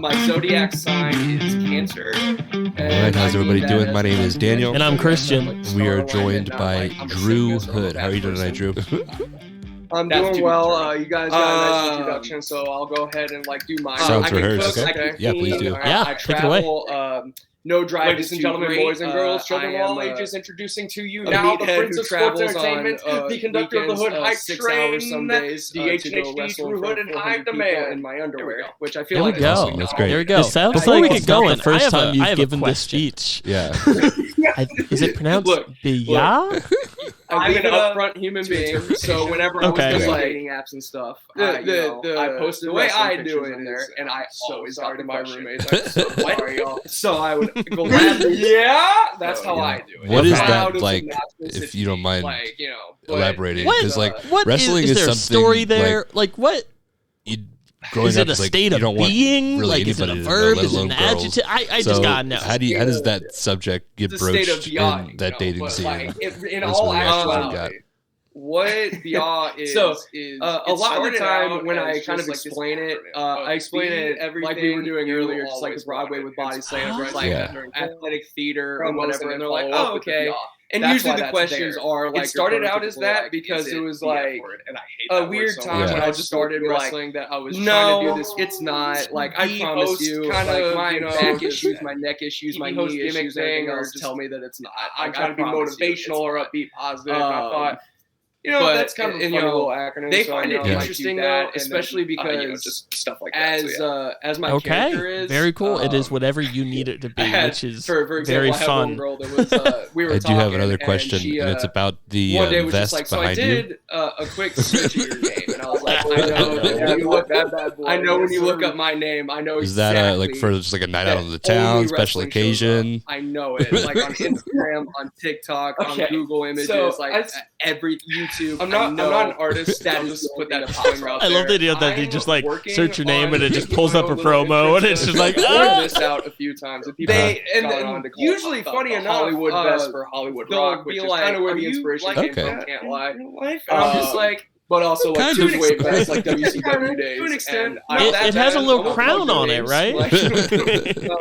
My zodiac sign is Cancer. Alright, how's everybody doing? My name is Daniel. And I'm Christian. We are joined by Drew Hood. How are you doing tonight, Drew? I'm doing well. You guys got a nice introduction, so I'll go ahead and do mine. Sounds rehearsed. Okay. Yeah, please do. Yeah, I take it away. travel. No drive. Ladies and gentlemen, boys and girls, children of all ages, introducing to you now the Prince of Sports Entertainment, the conductor of the Hood Hype Train, some days, the HHD Drew Hood and High Demand in my underwear, which I feel There we like go. That's great. There we go. Before we get going, the first time you've given this speech. Yeah. Is it pronounced Bia? I'm an upfront human being, so whenever I was Okay. doing dating apps and stuff, I posted the way I do it in there, and I always talk to my roommates. I'm so sorry, y'all. So I would go, that's how I do it. What is If I that out of like, some if you don't mind but- elaborating? What? Because What wrestling is is there a something story there? Like what? You growing Is up, it a it's state you of don't want being? really Like is it a anybody to know, verb? let Is it alone an girls. adjective? I So just gotta know. how does that subject get It's a state of broached beyond, in that dating scene? In That's all what we actually actuality, what beyond is a lot of the time when I kind of explain it, I explain it like we were doing earlier, just like the Broadway with body slam, just like athletic theater and whatever, and they're like, "Oh, okay." And usually the questions are like, it started out as that because it was like a weird time when I just started wrestling that I was trying to do this. It's not like I promise you, kind of my back issues, my neck issues, my knee issues, everything else tell me that it's not. I'm trying to be motivational or upbeat, positive. And I thought, that's kind of a funny little acronym. They find it interesting though, especially because just stuff like that. As my character is very cool. It is whatever you need it to be, which is for example, very I have fun. one girl that was, we were I do have talking, another question, and it's about the one day was vest just like, behind so I you. did a quick search of your name, and I was like, I know when you look up my name, I know Is exactly. that like for just like a night out on the town, special occasion? I know it, like on Instagram, on TikTok, on Google Images, like every YouTube. I'm not an artist. That is just put that disclaimer out there. I love the idea that you just like search your name and it just pulls up a promo and it's just like this out a few times and people usually funny enough Hollywood best for Hollywood Rock, which is kind of where the inspiration came from. Can't lie. I'm just like. But also like two way best, like WCW days. To an extent, it has a little crown on it, right?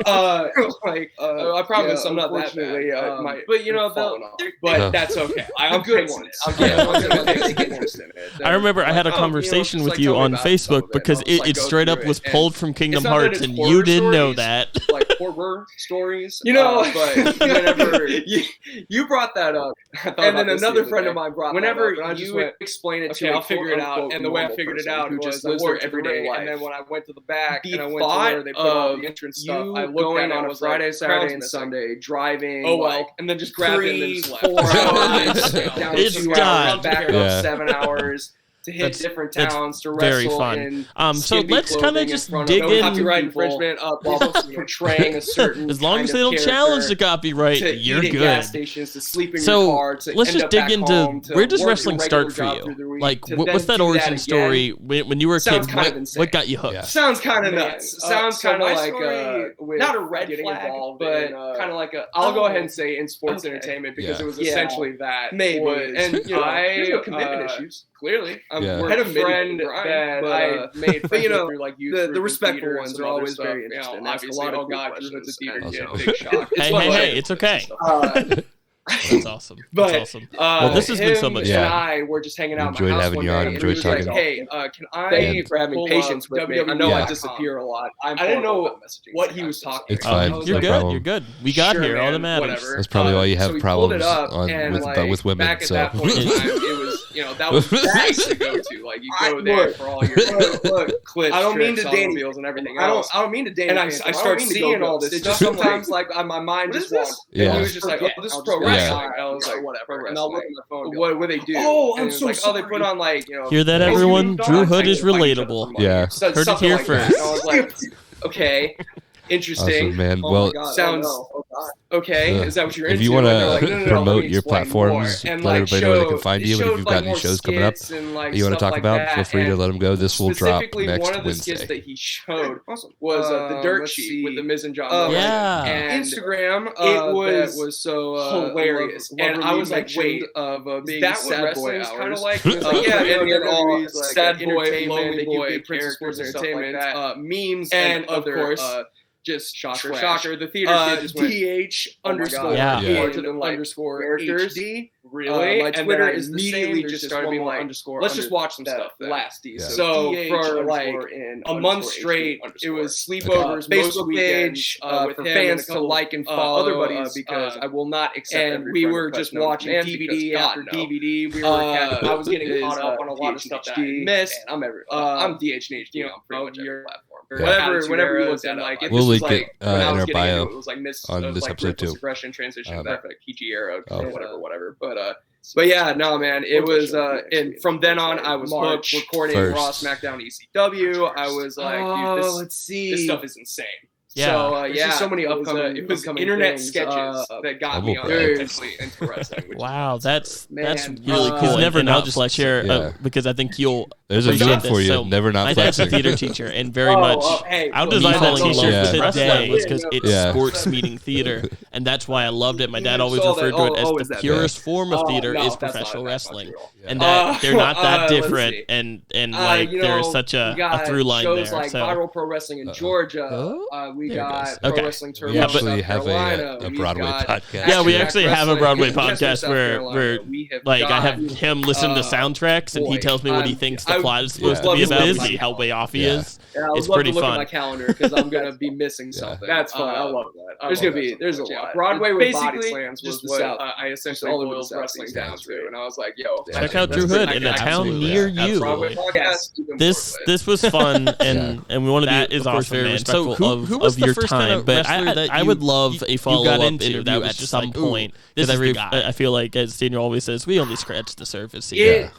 I promise I'm not that bad. But that's okay. I'm good at it. I remember I had a conversation with you on Facebook because it straight up was pulled from Kingdom Hearts, and you didn't know that. Like horror stories, but whenever you brought that up, and then another friend of mine brought. Whenever you explain it to me. I'll figure it out, and the way I figured it out was I wore it every day, and then when I went to the back and I went to where they put all the entrance stuff, I looked at it on a Friday, Saturday, and Sunday, driving, and then just grabbed it and just 4 hours, down to 2 hours, back up 7 hours. To hit different towns to wrestle. Very fun. So let's kind of just dig in. Copyright infringement while portraying a certain. As long as they don't challenge the copyright, you're good. Gas stations, to sleep in your car, to let's just dig into where does work wrestling your start for regular job you? through the week, Like, to what's then that do origin again. story when you were a kid? Sounds kind of insane. What got you hooked? Yeah. Sounds kind of nuts. Sounds kind of like not a red getting flag, involved but in, kind of like a. I'll go ahead and say in sports entertainment because it was essentially that. Maybe. And there's no commitment issues. Clearly, I Yeah. had a friend that I made friends with through like youth the respectful theater and ones some are other always stuff. very interesting. You know, Ask a obviously, lot of oh cool god, just went to questions. theater, That's yeah, awesome. big shock. Hey, it's okay. That's awesome. But That's awesome. Well, this has been so much him fun. And I were just hanging out. Enjoyed at my house having one you on. day, and Enjoyed he was like, talking. Hey, can I? Thank you for having pull patience up with me. I know Yeah. I disappear a lot. I didn't know what he was talking It's about. fine. I was No You're like, good. problem. You're good. We got Sure, here. All man, that matters. whatever. That's probably why you have so we pulled problems it up, and, with women. Back at So that point in time, it was that was that's the go-to. Like you go there for all your clips, I don't mean trips, to Danny. automobiles, and everything else. I don't mean to Danny. And I start seeing all this stuff. Sometimes like my mind just wanders. Yeah. And he was just like, "Oh, this is pro wrestling." I was like, "Whatever." And I'll look at my phone. What they do? Oh, I'm and so like, sorry. Oh, they put on like Hear that, everyone? Drew Hood is relatable. Yeah. So, Heard it something here like that. first. And I was like, okay, interesting. Awesome, man. Oh Well, my God, sounds okay. Is that what you're if into? you want And they're like, to no, let promote me your explain platforms, more. And let everybody know where they can find it you, and if showed, you've like, got any more shows coming up skits and, like, that you want to stuff talk like about, that. feel free to And let them go. This will drop specifically, next one of the skits Wednesday. that he showed was the dirt let's sheet see. with the Miz and John. Oh, yeah. And Instagram. it was so hilarious. And I was like, wait, of being being that sad what boy wrestling is kind of hours. like? Yeah, and then all WWE's like sad boy, entertainment, lonely they boy, give Princess characters Sports and stuff Entertainment, like that. memes, And and of course, just shocker, trash. shocker. The theater kid just went DH underscore Yeah. underscore characters. HD. Really? My And Twitter then I is immediately immediately just just started started being being like, like, underscore let's just watch some that stuff. last D. Yeah. So DH for like underscore in a month underscore straight, HD it was underscore. sleepovers, Facebook most page weekends, with for him fans and a to couple, like and follow other buddies because I will not accept. and every we friend were request just known to watching man DVD because after God, no. DVD. We were I was getting is, caught up on a lot of stuff that I DHD, missed. and I'm every. I'm DH and HD. you know, on pretty much every your platform. Yeah. Whenever we looked at like We'll this was link it, like when I in was our getting bio into it, it was like on this episode too. Aggression transition back like PG era Oh. or whatever. But yeah, no man, it was and from then on I was hooked. Recording Raw, SmackDown, ECW. I was like, dude, let's see. this stuff is insane. Yeah. So There's yeah, just so many it was upcoming internet things, sketches that got me on intensely into wrestling. Which Wow, that's Man, really cool. he's Never not I'll just share Yeah. because I think you'll. There's a appreciate joke for this. you. So, Never not my dad's a flexing. theater teacher, and very much hey, our look, design he that fell in t-shirt love for with today wrestling. was because it's Yeah. sports meeting theater, and that's why I loved it. My dad always saw that. referred to it Oh, as is the that purest form of Oh, theater no, is that's professional not wrestling, true. and that they're not that let's different, see. and like there's such we a got through line shows there. like So Viral Pro Wrestling in Georgia. We There it got goes. Pro Okay. Wrestling Turbo We Yeah, in but- actually South have Carolina. a We've Broadway got podcast. Yeah, we Action actually Act have a Wrestling Broadway in Chester, podcast South where Carolina. We have like I got, have him listen to soundtracks, and he boy, tells me what he thinks the plot is supposed to be love about, to and look see at how my way off he Yeah. is. Yeah, I would It's love pretty to look fun. at my calendar because I'm gonna be missing something. That's fun. I love that. There's gonna be there's a lot. Broadway with Body Basically, Slams was just the what South. I essentially all over the boiled South wrestling East down East. to, and I was like, yo, Check out Drew Hood in a town near you. Broadway podcast, you can This work with. this was fun, and we want to That be is of course awesome, very man. respectful So who of was the your first kind time. of But wrestler that I you- would love you a got follow up into interview that was at just some like, ooh, point. this Because is the guy. I feel like, as Daniel always says, we only scratch the surface here.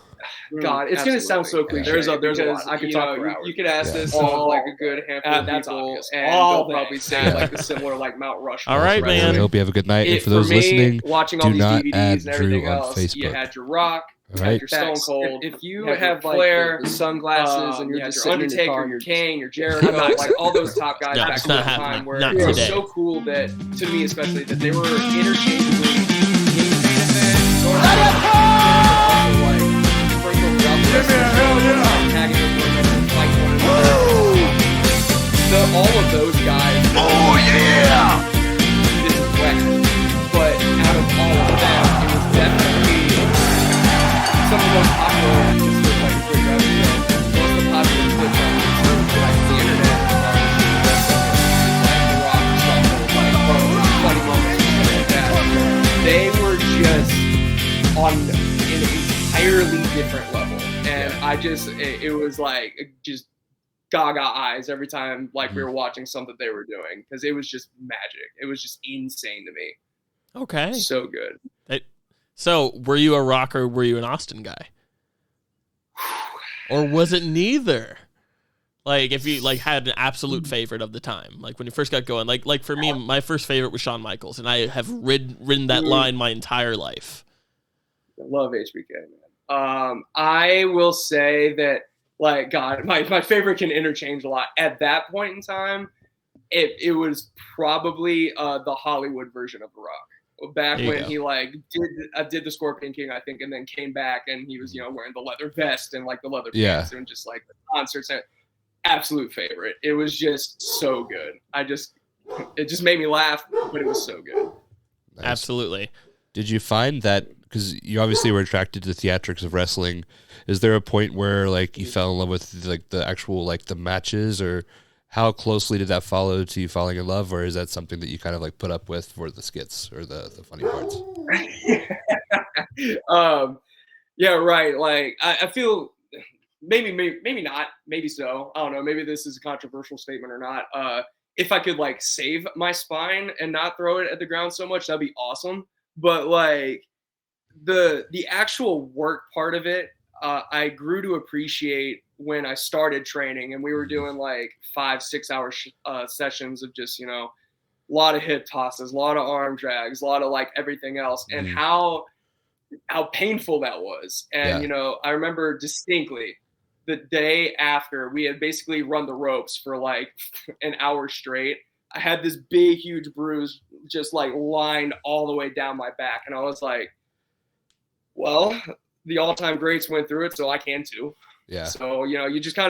God, it's gonna sound so Absolutely. cliche. There's a lot. I could talk for hours. You could ask Yeah. this All of like a good handful of that's people, obvious. and All they'll probably that. say Yeah. like the similar like Mount Rushmore. All right, I man. hope you have a good night. And for those me, listening, watching all do these not DVDs add and everything Drew on else, you Facebook. had your Rock, All you right. had your Stone Cold. If you had have your like Flair, the sunglasses and you you're had just your sitting in your Undertaker, car, your you're Kane, your Jericho, like all those top guys No, back it's in not the happening. time where Not it was today. so cool that, to me especially, that they were interchangeably in the main event, going also like sprinkled throughout the rest of the show, tagging with one another, and fighting one another. All of those guys. Oh yeah! This is whack. But out of all of them, it was definitely some of the most popular, just for like a quick grab, most of the popular clips on YouTube, like the internet, like The Rock, stuff, like funny moments, and stuff like that. They were just on an entirely different level, and it was like just gaga eyes every time like we were watching something they were doing, because it was just magic. It was just insane to me. Okay. So good. So, were you a Rock or were you an Austin guy? Or was it neither? Like, if you like had an absolute favorite of the time, like when you first got going, like for me, my first favorite was Shawn Michaels, and I have ridden that line my entire life. I love HBK, man. I will say that, like, God, my favorite can interchange a lot. At that point in time, it was probably the Hollywood version of The Rock. Back There you when go. he like did the Scorpion King, I think, and then came back and he was wearing the leather vest and like the leather pants and just like the concerts. And absolute favorite. It was just so good. It just made me laugh, but it was so good. Nice. Absolutely. Did you find that, because you obviously were attracted to the theatrics of wrestling, is there a point where like you fell in love with like the actual like the matches, or how closely did that follow to you falling in love, or is that something that you kind of like put up with for the skits or the funny parts? Yeah, right. Like I feel maybe not, maybe so. I don't know. Maybe this is a controversial statement or not. If I could like save my spine and not throw it at the ground so much, that'd be awesome. But like the actual work part of it, I grew to appreciate when I started training, and we were doing like 5-6 hour sessions of just a lot of hip tosses, a lot of arm drags, a lot of like everything else, and how painful that was. And I remember distinctly the day after we had basically run the ropes for like an hour straight. I had this big, huge bruise just like lined all the way down my back. And I was like, well, the all-time greats went through it, so I can too. Yeah. So, you just kind of